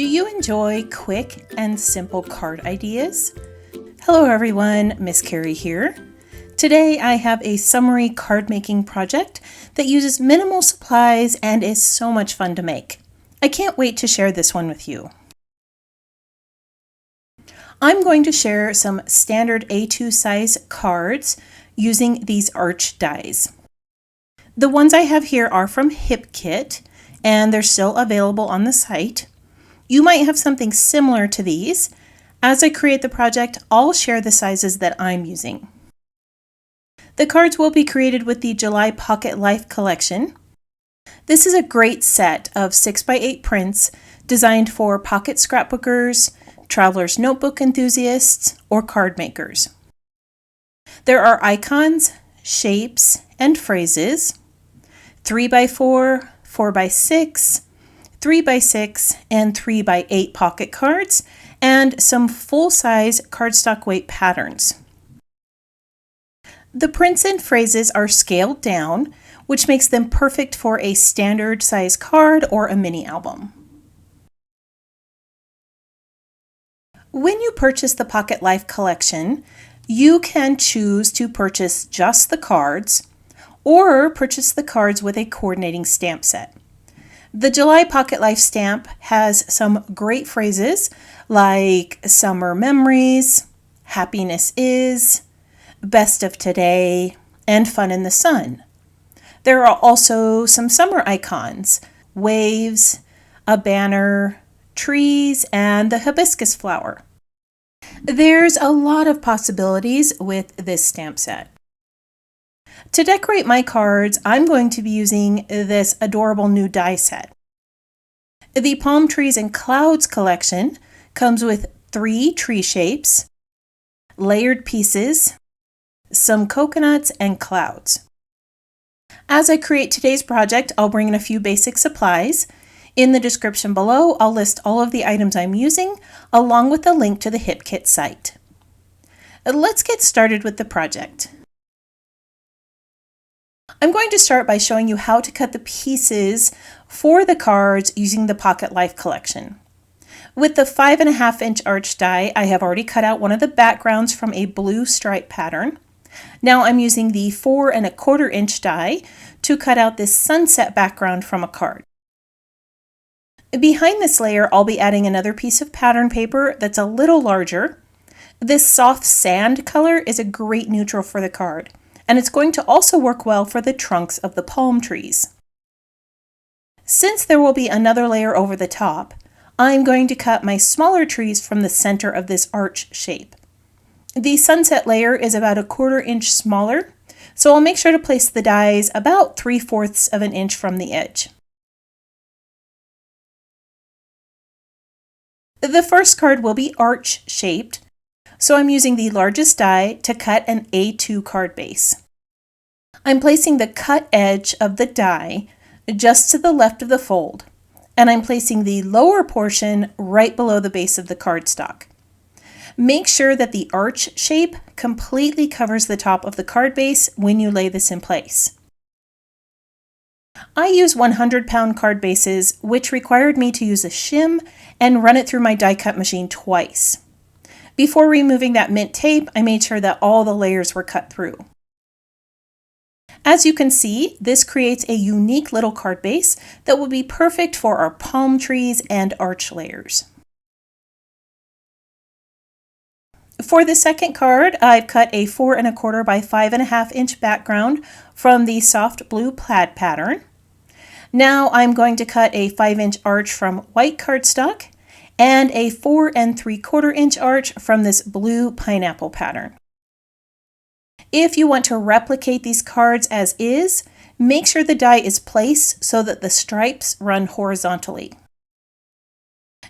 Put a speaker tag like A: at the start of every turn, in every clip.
A: you enjoy quick and simple card ideas? Hello everyone, Miss Carrie here. Today I have a summary card making project that uses minimal supplies and is so much fun to make. I can't wait to share this one with you. I'm going to share some standard A2 size cards using these arch dies. The ones I have here are from HipKit and they're still available on the site. You might have something similar to these. As I create the project, I'll share the sizes that I'm using. The cards will be created with the July Pocket Life collection. This is a great set of 6x8 prints designed for pocket scrapbookers, traveler's notebook enthusiasts, or card makers. There are icons, shapes, and phrases, 3x4, 4x6, 3x6, and 3x8 pocket cards, and some full-size cardstock weight patterns. The prints and phrases are scaled down, which makes them perfect for a standard size card or a mini album. When you purchase the Pocket Life collection, you can choose to purchase just the cards or purchase the cards with a coordinating stamp set. The July Pocket Life stamp has some great phrases like summer memories, happiness is, best of today, and fun in the sun. There are also some summer icons, waves, a banner, trees, and the hibiscus flower. There's a lot of possibilities with this stamp set. To decorate my cards, I'm going to be using this adorable new die set. The Palm Trees and Clouds collection comes with 3 tree shapes, layered pieces, some coconuts, and clouds. As I create today's project, I'll bring in a few basic supplies. In the description below, I'll list all of the items I'm using, along with a link to the HipKit site. Let's get started with the project. I'm going to start by showing you how to cut the pieces for the cards using the Pocket Life collection. With the 5.5-inch arch die, I have already cut out one of the backgrounds from a blue stripe pattern. Now I'm using the 4.25-inch die to cut out this sunset background from a card. Behind this layer, I'll be adding another piece of pattern paper that's a little larger. This soft sand color is a great neutral for the card, and it's going to also work well for the trunks of the palm trees. Since there will be another layer over the top, I'm going to cut my smaller trees from the center of this arch shape. The sunset layer is about 1/4 inch smaller, so I'll make sure to place the dies about 3/4 of an inch from the edge. The first card will be arch shaped, so I'm using the largest die to cut an A2 card base. I'm placing the cut edge of the die just to the left of the fold, and I'm placing the lower portion right below the base of the cardstock. Make sure that the arch shape completely covers the top of the card base when you lay this in place. I use 100-pound card bases, which required me to use a shim and run it through my die cut machine twice. Before removing that mint tape, I made sure that all the layers were cut through. As you can see, this creates a unique little card base that will be perfect for our palm trees and arch layers. For the second card, I've cut a 4.25 by 5.5-inch background from the soft blue plaid pattern. Now I'm going to cut a 5-inch arch from white cardstock and a 4.75-inch arch from this blue pineapple pattern. If you want to replicate these cards as is, make sure the die is placed so that the stripes run horizontally.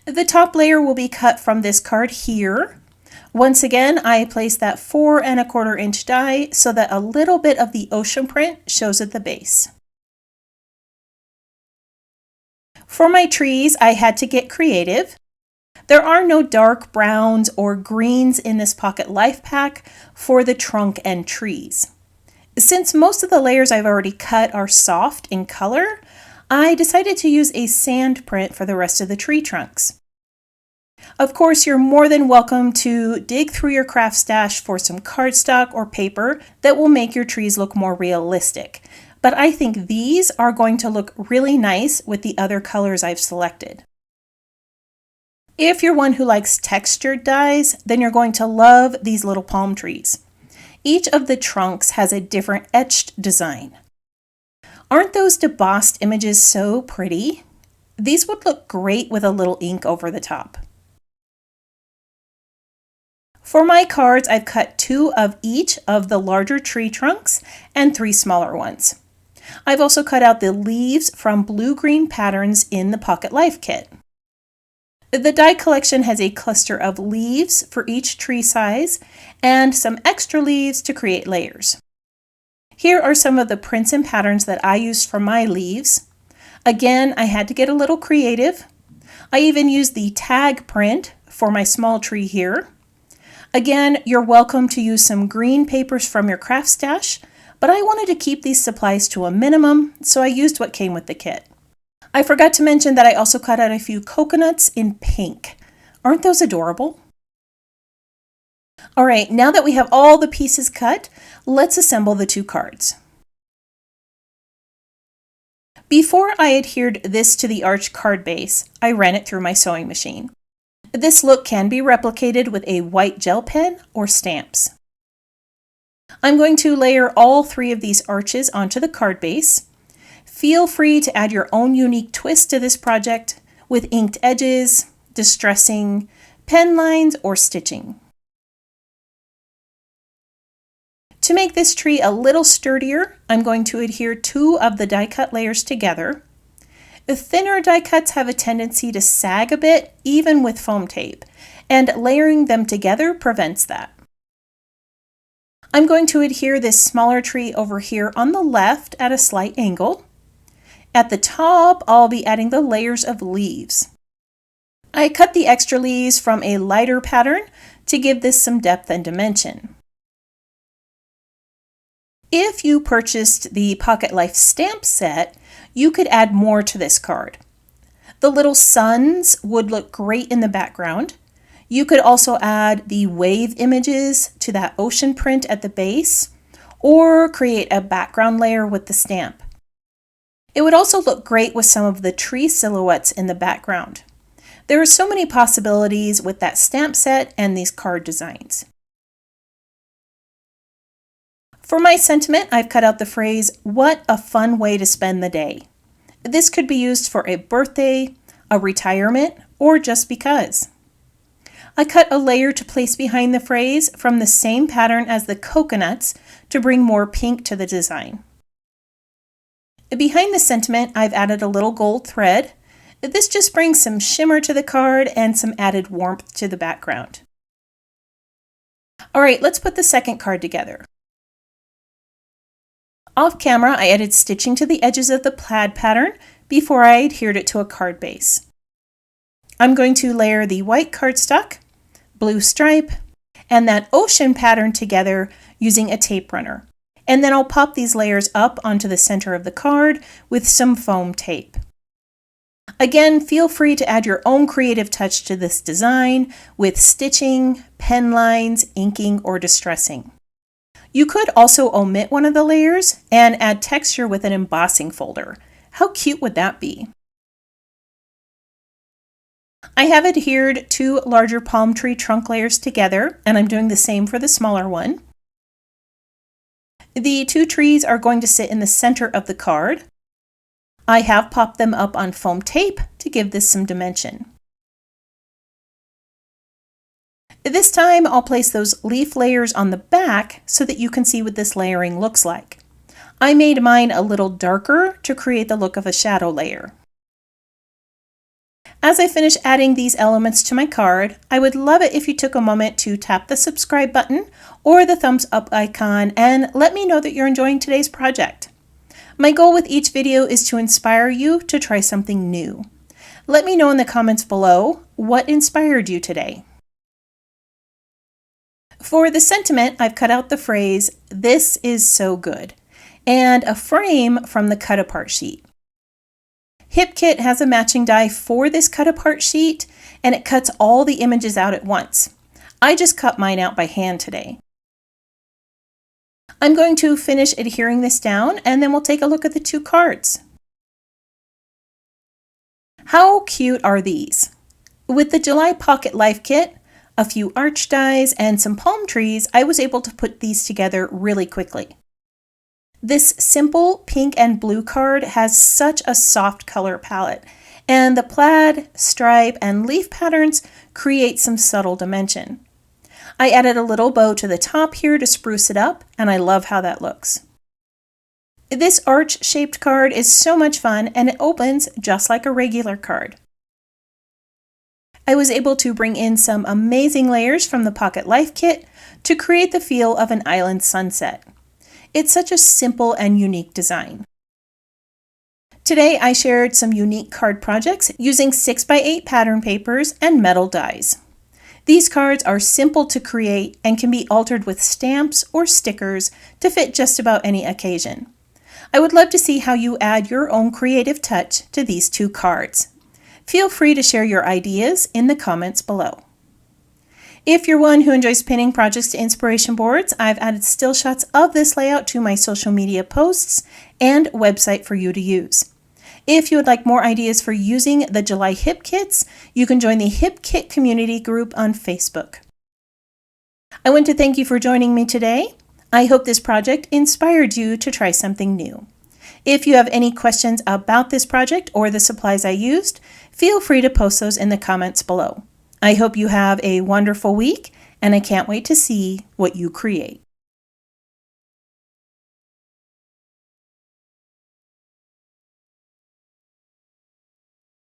A: The top layer will be cut from this card here. Once again, I place that 4.25-inch die so that a little bit of the ocean print shows at the base. For my trees, I had to get creative. There are no dark browns or greens in this Pocket Life pack for the trunk and trees. Since most of the layers I've already cut are soft in color, I decided to use a sand print for the rest of the tree trunks. Of course, you're more than welcome to dig through your craft stash for some cardstock or paper that will make your trees look more realistic. But I think these are going to look really nice with the other colors I've selected. If you're one who likes textured dies, then you're going to love these little palm trees. Each of the trunks has a different etched design. Aren't those debossed images so pretty? These would look great with a little ink over the top. For my cards, I've cut 2 of each of the larger tree trunks and 3 smaller ones. I've also cut out the leaves from blue-green patterns in the Pocket Life kit. The die collection has a cluster of leaves for each tree size and some extra leaves to create layers. Here are some of the prints and patterns that I used for my leaves. Again, I had to get a little creative. I even used the tag print for my small tree here. Again, you're welcome to use some green papers from your craft stash, but I wanted to keep these supplies to a minimum, so I used what came with the kit. I forgot to mention that I also cut out a few coconuts in pink. Aren't those adorable? All right, now that we have all the pieces cut, let's assemble the 2 cards. Before I adhered this to the arch card base, I ran it through my sewing machine. This look can be replicated with a white gel pen or stamps. I'm going to layer all 3 of these arches onto the card base. Feel free to add your own unique twist to this project with inked edges, distressing, pen lines, or stitching. To make this tree a little sturdier, I'm going to adhere 2 of the die cut layers together. The thinner die cuts have a tendency to sag a bit, even with foam tape, and layering them together prevents that. I'm going to adhere this smaller tree over here on the left at a slight angle. At the top, I'll be adding the layers of leaves. I cut the extra leaves from a lighter pattern to give this some depth and dimension. If you purchased the Pocket Life stamp set, you could add more to this card. The little suns would look great in the background. You could also add the wave images to that ocean print at the base, or create a background layer with the stamp. It would also look great with some of the tree silhouettes in the background. There are so many possibilities with that stamp set and these card designs. For my sentiment, I've cut out the phrase, "What a fun way to spend the day." This could be used for a birthday, a retirement, or just because. I cut a layer to place behind the phrase from the same pattern as the coconuts to bring more pink to the design. Behind the sentiment, I've added a little gold thread. This just brings some shimmer to the card and some added warmth to the background. All right, let's put the second card together. Off camera, I added stitching to the edges of the plaid pattern before I adhered it to a card base. I'm going to layer the white cardstock, blue stripe, and that ocean pattern together using a tape runner. And then I'll pop these layers up onto the center of the card with some foam tape. Again, feel free to add your own creative touch to this design with stitching, pen lines, inking, or distressing. You could also omit one of the layers and add texture with an embossing folder. How cute would that be? I have adhered 2 larger palm tree trunk layers together, and I'm doing the same for the smaller one. The 2 trees are going to sit in the center of the card. I have popped them up on foam tape to give this some dimension. This time I'll place those leaf layers on the back so that you can see what this layering looks like. I made mine a little darker to create the look of a shadow layer. As I finish adding these elements to my card, I would love it if you took a moment to tap the subscribe button or the thumbs up icon and let me know that you're enjoying today's project. My goal with each video is to inspire you to try something new. Let me know in the comments below what inspired you today. For the sentiment, I've cut out the phrase, "This is so good," and a frame from the cut-apart sheet. Hip Kit has a matching die for this cut-apart sheet, and it cuts all the images out at once. I just cut mine out by hand today. I'm going to finish adhering this down, and then we'll take a look at the 2 cards. How cute are these? With the July Pocket Life Kit, a few arch dies, and some palm trees, I was able to put these together really quickly. This simple pink and blue card has such a soft color palette, and the plaid, stripe, and leaf patterns create some subtle dimension. I added a little bow to the top here to spruce it up, and I love how that looks. This arch-shaped card is so much fun, and it opens just like a regular card. I was able to bring in some amazing layers from the Pocket Life Kit to create the feel of an island sunset. It's such a simple and unique design. Today I shared some unique card projects using 6x8 pattern papers and metal dies. These cards are simple to create and can be altered with stamps or stickers to fit just about any occasion. I would love to see how you add your own creative touch to these 2 cards. Feel free to share your ideas in the comments below. If you're one who enjoys pinning projects to inspiration boards, I've added still shots of this layout to my social media posts and website for you to use. If you would like more ideas for using the July Hip Kits, you can join the Hip Kit community group on Facebook. I want to thank you for joining me today. I hope this project inspired you to try something new. If you have any questions about this project or the supplies I used, feel free to post those in the comments below. I hope you have a wonderful week, and I can't wait to see what you create.